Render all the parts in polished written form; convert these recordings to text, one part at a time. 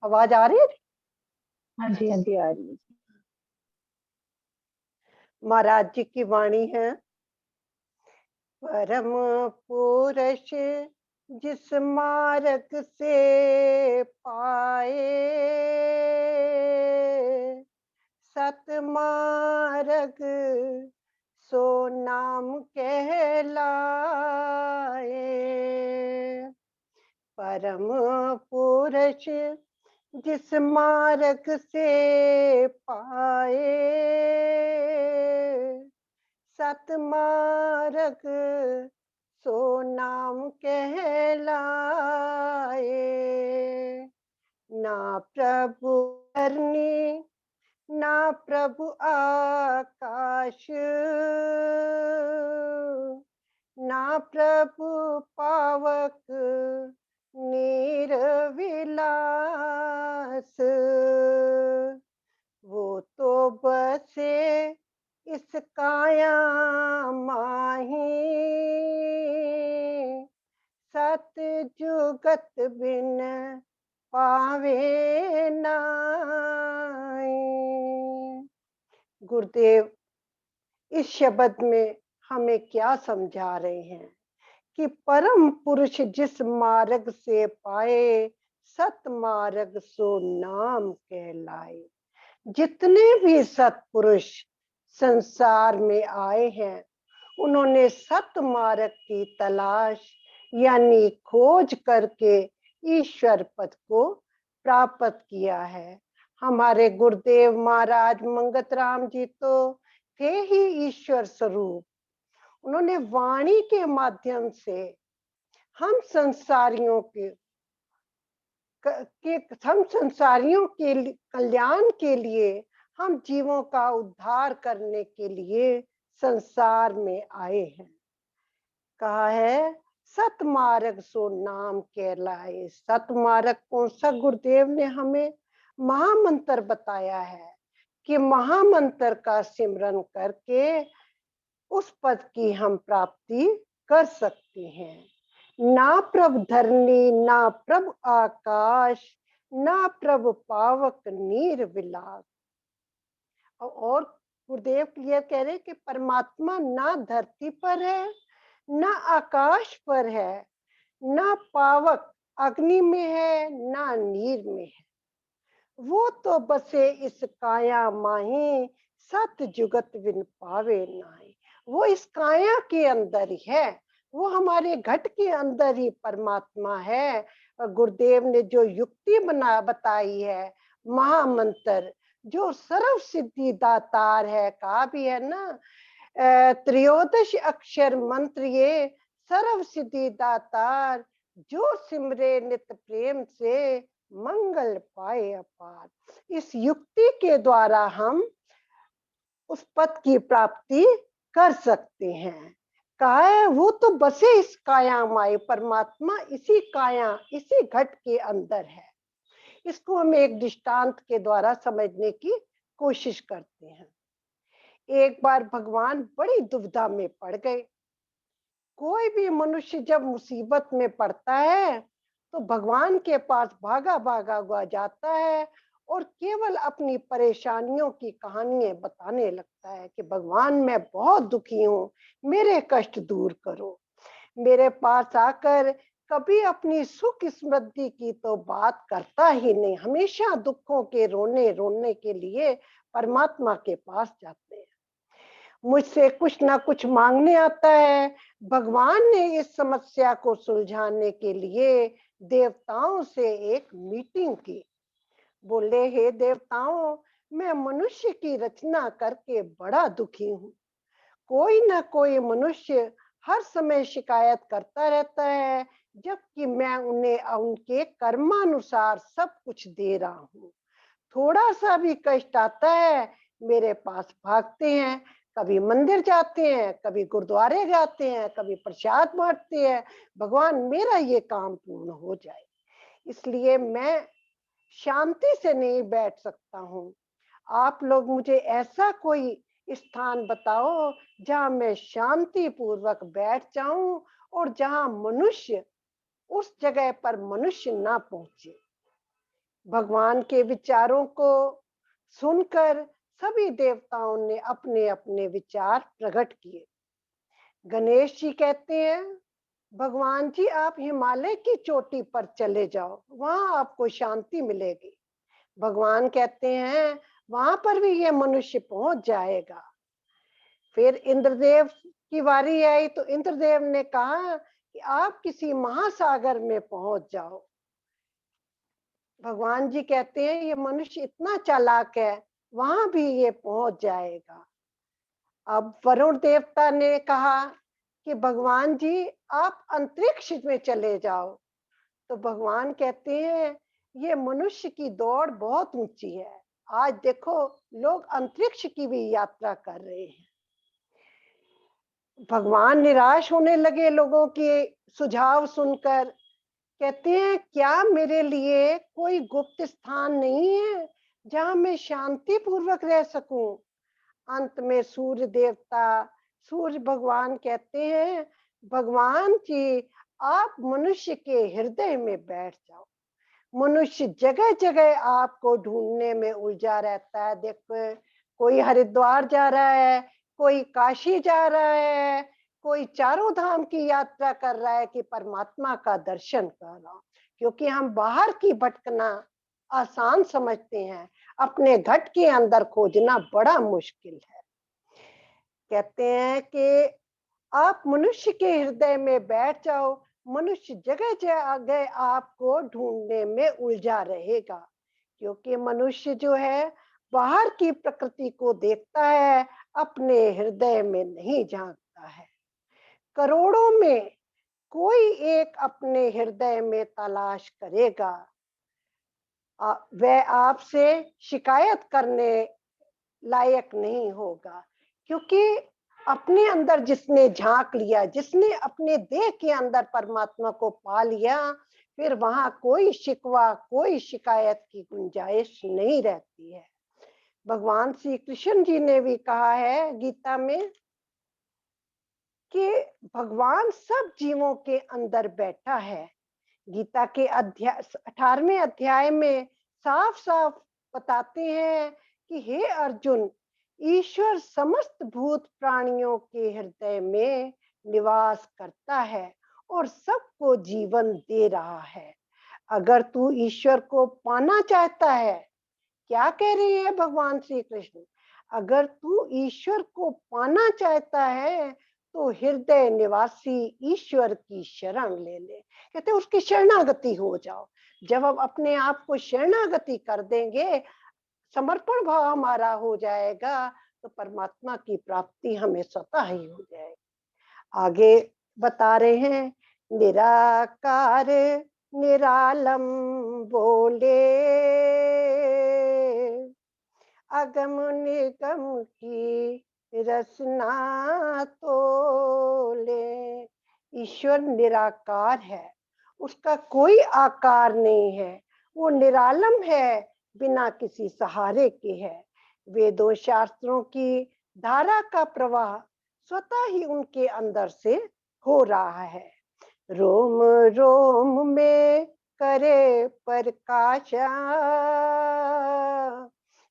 आवाज आ रही है? हाँ जी आ रही है। महाराज जी की वाणी है। परम पुरुष जिस मार्ग से पाए, सतमार्ग सो नाम कहलाए। परम पुरुष जिस मार्ग से पाए, सतमार्ग सो नाम कहलाए। ना प्रभु धरनी ना प्रभु आकाश, ना प्रभु पावक निर्विलास। वो तो बसे इस काया माही, सत जुगत बिन पावे नाई। गुरुदेव इस शब्द में हमें क्या समझा रहे हैं कि परम पुरुष जिस मार्ग से पाए, सत मार्ग सो नाम कहलाए। जितने भी सत्पुरुष संसार में आए हैं, उन्होंने सत मार्ग की तलाश यानी खोज करके ईश्वर पद को प्राप्त किया है। हमारे गुरुदेव महाराज मंगत राम जी तो थे ही ईश्वर स्वरूप। उन्होंने वाणी के माध्यम से हम संसारियों के कल्याण के लिए, हम जीवों का उद्धार करने के लिए संसार में आए हैं। कहा है सतमार्ग सो नाम कहलाए। सतमार्ग कौन सा? गुरुदेव ने हमें महामंत्र बताया है कि महामंत्र का सिमरन करके उस पद की हम प्राप्ति कर सकते हैं। ना प्रभ धरनी ना प्रभ आकाश, ना प्रभ पावक नीर विलास। और गुरुदेव क्लियर कह रहे कि परमात्मा ना धरती पर है, ना आकाश पर है, ना पावक अग्नि में है, ना नीर में है। वो तो बसे इस काया माही, सत जुगत बिन पावे नाई। वो इस काया के अंदर ही है, वो हमारे घट के अंदर ही परमात्मा है। और गुरुदेव ने जो युक्ति बताई है, महामंत्र जो सर्व सिद्धि दातार है, कहा भी है ना, त्रयोदश अक्षर मंत्र ये सर्व सिद्धि दातार, जो सिमरे नित प्रेम से मंगल पाए अपार। इस युक्ति के द्वारा हम उस पद की प्राप्ति कर सकते हैं। कहा है वो तो बसे इस काया माई, परमात्मा इसी काया इसी घट के अंदर है। इसको हम एक दृष्टांत के द्वारा समझने की कोशिश करते हैं। एक बार भगवान बड़ी दुविधा में पड़ गए। कोई भी मनुष्य जब मुसीबत में पड़ता है तो भगवान के पास भागा भागा हुआ जाता है और केवल अपनी परेशानियों की कहानियां बताने लगता है कि भगवान मैं बहुत दुखी हूँ, मेरे कष्ट दूर करो। मेरे पास आकर कभी अपनी सुख समृद्धि की तो बात करता ही नहीं, हमेशा दुखों के रोने रोने के लिए परमात्मा के पास जाते हैं। मुझसे कुछ ना कुछ मांगने आता है। भगवान ने इस समस्या को सुलझाने के लिए देवताओं से एक मीटिंग की। बोले हे देवताओं, मैं मनुष्य की रचना करके बड़ा दुखी हूँ। कोई ना कोई मनुष्य हर समय शिकायत करता रहता है, जबकि मैं उन्हें उनके कर्मानुसार सब कुछ दे रहा हूँ। थोड़ा सा भी कष्ट आता है मेरे पास भागते हैं, कभी मंदिर जाते हैं, कभी गुरुद्वारे जाते हैं, कभी प्रसाद बांटते हैं। भगवान मेरा ये काम पूर्ण हो जाए, इसलिए मैं शांति से नहीं बैठ सकता हूँ। आप लोग मुझे ऐसा कोई स्थान बताओ जहाँ मैं शांति पूर्वक बैठ जाऊं और जहाँ मनुष्य, उस जगह पर मनुष्य ना पहुंचे। भगवान के विचारों को सुनकर सभी देवताओं ने अपने अपने विचार प्रकट किए। गणेश जी कहते हैं, भगवान जी आप हिमालय की चोटी पर चले जाओ, वहां आपको शांति मिलेगी। भगवान कहते हैं वहां पर भी ये मनुष्य पहुंच जाएगा। फिर इंद्रदेव की बारी आई तो इंद्रदेव ने कहा कि आप किसी महासागर में पहुंच जाओ। भगवान जी कहते हैं ये मनुष्य इतना चालाक है, वहां भी ये पहुंच जाएगा। अब वरुण देवता ने कहा कि भगवान जी आप अंतरिक्ष में चले जाओ। तो भगवान कहते हैं ये मनुष्य की दौड़ बहुत ऊंची है, आज देखो लोग अंतरिक्ष की भी यात्रा कर रहे हैं। भगवान निराश होने लगे लोगों के सुझाव सुनकर। कहते हैं क्या मेरे लिए कोई गुप्त स्थान नहीं है जहां मैं शांति पूर्वक रह सकूं? अंत में सूर्य देवता, सूर्य भगवान कहते हैं भगवान जी आप मनुष्य के हृदय में बैठ जाओ। मनुष्य जगह जगह आपको ढूंढने में उलझा रहता है। देखो कोई हरिद्वार जा रहा है, कोई काशी जा रहा है, कोई चारों धाम की यात्रा कर रहा है कि परमात्मा का दर्शन कर रहा हो। क्योंकि हम बाहर की भटकना आसान समझते हैं, अपने घट के अंदर खोजना बड़ा मुश्किल है। कहते हैं कि आप मनुष्य के हृदय में बैठ जाओ, मनुष्य जगह जगह आपको ढूंढने में उलझा रहेगा। क्योंकि मनुष्य जो है बाहर की प्रकृति को देखता है, अपने हृदय में नहीं झांकता है। करोड़ों में कोई एक अपने हृदय में तलाश करेगा, वह आपसे शिकायत करने लायक नहीं होगा। क्योंकि अपने अंदर जिसने झांक लिया, जिसने अपने देह के अंदर परमात्मा को पा लिया, फिर वहां कोई शिकवा, कोई शिकायत की गुंजाइश नहीं रहती है। भगवान श्री कृष्ण जी ने भी कहा है गीता में कि भगवान सब जीवों के अंदर बैठा है। गीता के अध्याय 18वें अध्याय में साफ साफ बताते हैं कि हे अर्जुन, ईश्वर समस्त भूत प्राणियों के हृदय में निवास करता है और सबको जीवन दे रहा है। अगर तू ईश्वर को पाना चाहता है, क्या कह रहे हैं भगवान श्री कृष्ण, अगर तू ईश्वर को पाना चाहता है तो हृदय निवासी ईश्वर की शरण ले ले। कहते उसकी शरणागति हो जाओ। जब हम अपने आप को शरणागति कर देंगे, समर्पण भाव हमारा हो जाएगा, तो परमात्मा की प्राप्ति हमें स्वतः ही हो जाएगी। आगे बता रहे हैं, निराकार निरालम बोले, अगम निगम की रचना तोले। ईश्वर निराकार है, उसका कोई आकार नहीं है, वो निरालम है, बिना किसी सहारे के है। वेदों शास्त्रों की धारा का प्रवाह स्वतः ही उनके अंदर से हो रहा है। रोम रोम में करे प्रकाशा,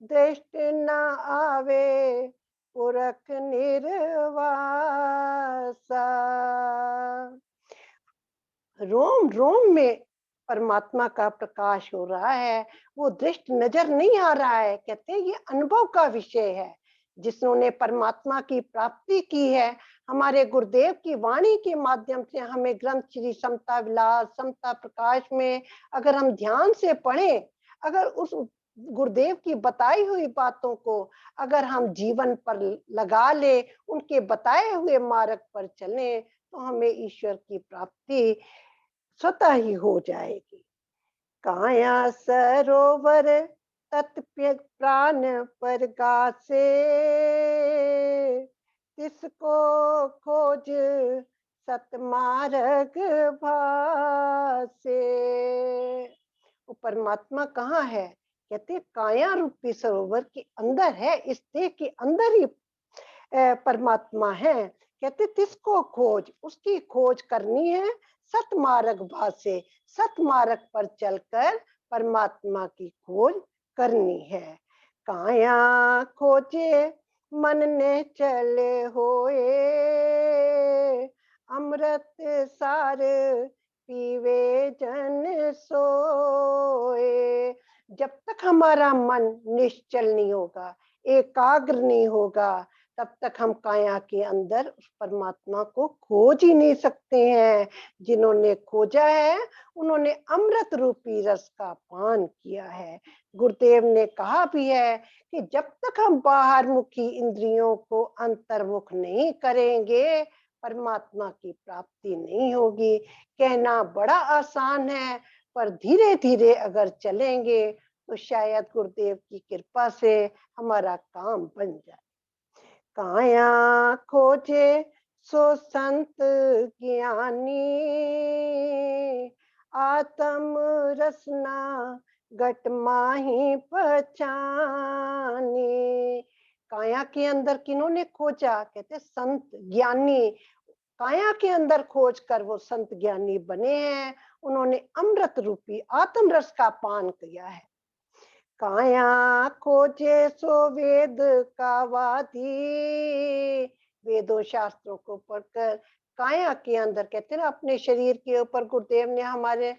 दृष्टि न आवे पुरख निर्वासा। रोम रोम में परमात्मा का प्रकाश हो रहा है, वो दृष्ट नजर नहीं आ रहा है। कहते हैं ये अनुभव का विषय है। जिन्होंने परमात्मा की प्राप्ति की है, हमारे गुरुदेव की वाणी के माध्यम से हमें ग्रंथ श्री समता विलास समता प्रकाश में अगर हम ध्यान से पढ़ें, अगर उस गुरुदेव की बताई हुई बातों को अगर हम जीवन पर लगा ले, उनके बताए हुए मार्ग पर चलें, तो हमें ईश्वर की प्राप्ति स्वतः ही हो जाएगी। काया सरोवर तत्प्य प्राण पर गासे, तिसको खोज सतमार्ग भासे। वो परमात्मा कहाँ है? कहते काया रूपी सरोवर के अंदर है, इस देह के अंदर ही परमात्मा है। कहते तिसको खोज, उसकी खोज करनी है। सतमार्ग भासे, सतमार्ग पर चलकर परमात्मा की खोज करनी है। काया खोजे मन ने चले होए, अमृत सार पीवे जन सोए। जब तक हमारा मन निश्चल नहीं होगा, एकाग्र नहीं होगा, तब तक हम काया के अंदर उस परमात्मा को खोज ही नहीं सकते हैं। जिन्होंने खोजा है उन्होंने अमृत रूपी रस का पान किया है। गुरुदेव ने कहा भी है कि जब तक हम बाहर मुखी इंद्रियों को अंतर्मुख नहीं करेंगे, परमात्मा की प्राप्ति नहीं होगी। कहना बड़ा आसान है, पर धीरे धीरे अगर चलेंगे तो शायद गुरुदेव की कृपा से हमारा काम बन जाए। काया खोजे सो संत ज्ञानी, आत्म रसना घट माही पहचानी। काया के अंदर किन्होंने खोजा? कहते संत ज्ञानी। काया के अंदर खोज कर वो संत ज्ञानी बने हैं। उन्होंने अमृत रूपी आत्म रस का पान किया है। काया खोजे सो वेद का वादी, वेदों शास्त्रों को पढ़कर काया के अंदर, कहते हैं ना, अपने शरीर के ऊपर गुरुदेव ने हमारे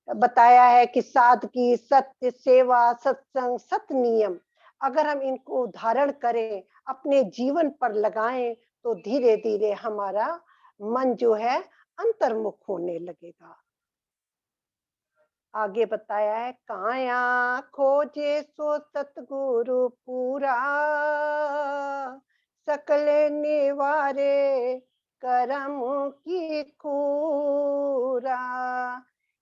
बताया है कि सादगी, सत्य, सेवा, सत्संग, सत नियम, अगर हम इनको धारण करें, अपने जीवन पर लगाएं, तो धीरे धीरे हमारा मन जो है अंतर्मुख होने लगेगा। आगे बताया है, काया खोजे सो सतगुरु पूरा, सकल निवारे करम की खूरा।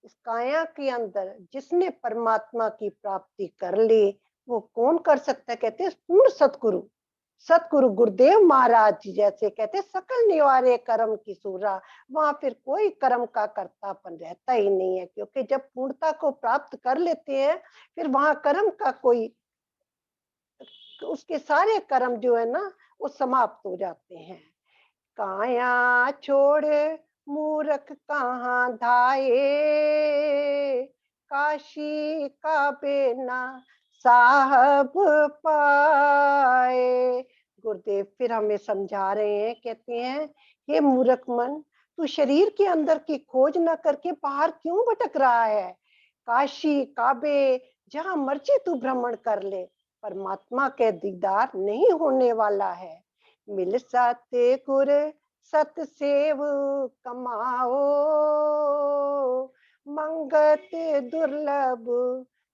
इस काया के अंदर जिसने परमात्मा की प्राप्ति कर ली, वो कौन कर सकता है? कहते हैं पूर्ण सतगुरु। सतगुरु गुरुदेव महाराज जी जैसे, कहते सकल निवारे कर्म की सूरा। वहां फिर कोई कर्म का कर्तापन रहता ही नहीं है, क्योंकि जब पूर्णता को प्राप्त कर लेते हैं, फिर वहां कर्म का कोई, उसके सारे कर्म जो है ना, वो समाप्त हो जाते हैं। काया छोड़ मूरख कहाँ धाये, काशी का बेना साहब पाए। गुरुदेव फिर हमें समझा रहे हैं, कहते हैं, ये मूर्ख मन, तू शरीर के अंदर की खोज न करके बाहर क्यों भटक रहा है? काशी काबे जहां मर्जी तू भ्रमण कर ले, परमात्मा के दीदार नहीं होने वाला है। मिल साते गुर सत सेव कमाओ, मंगत दुर्लभ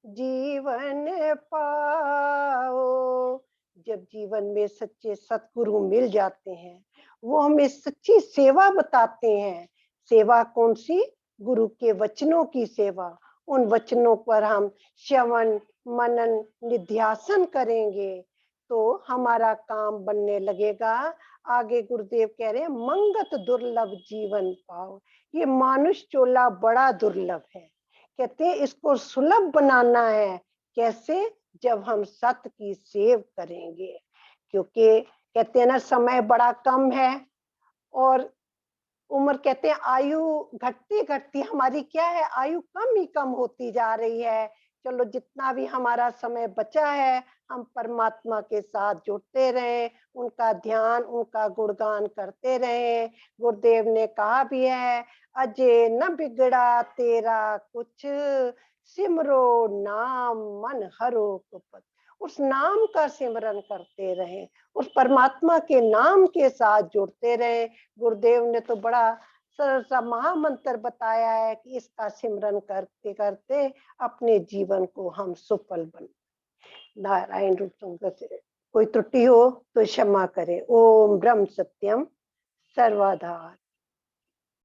जीवन पाओ। जब जीवन में सच्चे सतगुरु मिल जाते हैं, वो हमें सच्ची सेवा बताते हैं। सेवा कौन सी? गुरु के वचनों की सेवा। उन वचनों पर हम श्रवण मनन निध्यासन करेंगे तो हमारा काम बनने लगेगा। आगे गुरुदेव कह रहे हैं, मंगत दुर्लभ जीवन पाओ। ये मानुष चोला बड़ा दुर्लभ है, कहते हैं इसको सुलभ बनाना है। कैसे? जब हम सत की सेव करेंगे। क्योंकि कहते हैं ना, समय बड़ा कम है, और उम्र, कहते हैं आयु घटती घटती हमारी क्या है, आयु कम ही कम होती जा रही है। चलो जितना भी हमारा समय बचा है, हम परमात्मा के साथ जुड़ते रहें, उनका ध्यान उनका गुणगान करते रहें। गुरुदेव ने कहा भी है, अजय न बिगड़ा तेरा कुछ, सिमरो नाम मन हरो कुपथ। उस नाम का सिमरन करते रहें, उस परमात्मा के नाम के साथ जुड़ते रहें। गुरुदेव ने तो बड़ा सरल सा महामंत्र बताया है कि इसका सिमरन करते करते अपने जीवन को हम सफल बन। नारायण रूप संगत से कोई त्रुटि हो तो क्षमा करें। ओम ब्रह्म सत्यम सर्वाधार।